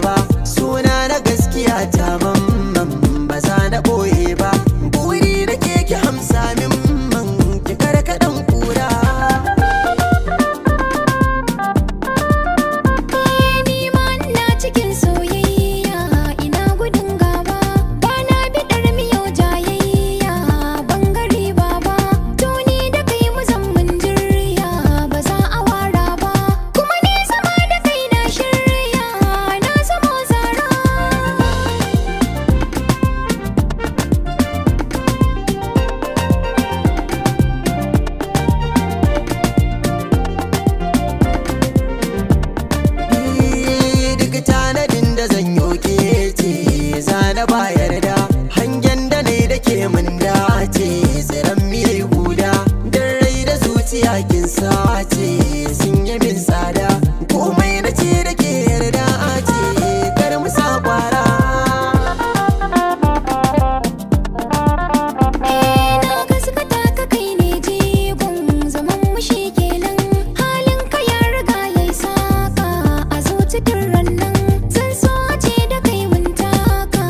Ba suna na gaskiya ta mamman ba za na ɓoye ba buri da ke hamsa min man ki karkaɗan kura ni ma ina cikin soyayya ina gudun gaba ba na biɗar miyau jayayya bangare baba to ni da kai mu zamman jirya ba za a wara ba kuma ni sama da kai na shirya na bayar da hangen da ne da ke mun dace tsiran miyai huda don rai da zuciya kin sace sun yi min tsada komai na ce da ke yarda ce kar mu sa kwara na gaskata ka kai ne jigon zaman mu shi kenan halin ka ya riga yayi saka a zuciyar rannan zan so ce da kai mun taka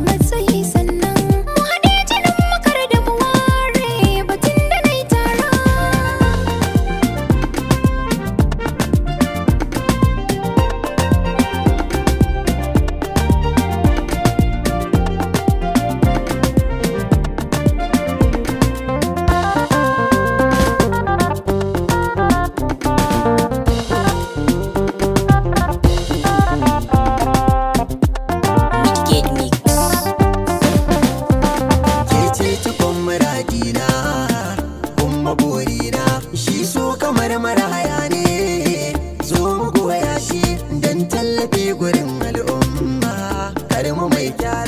matsayi sannan mu haɗe jinin makar da mu ware batun da na yi tara shi so kamar maraya ne zo mu goya shi don tallafi gurin al'umma kar mu mai kyara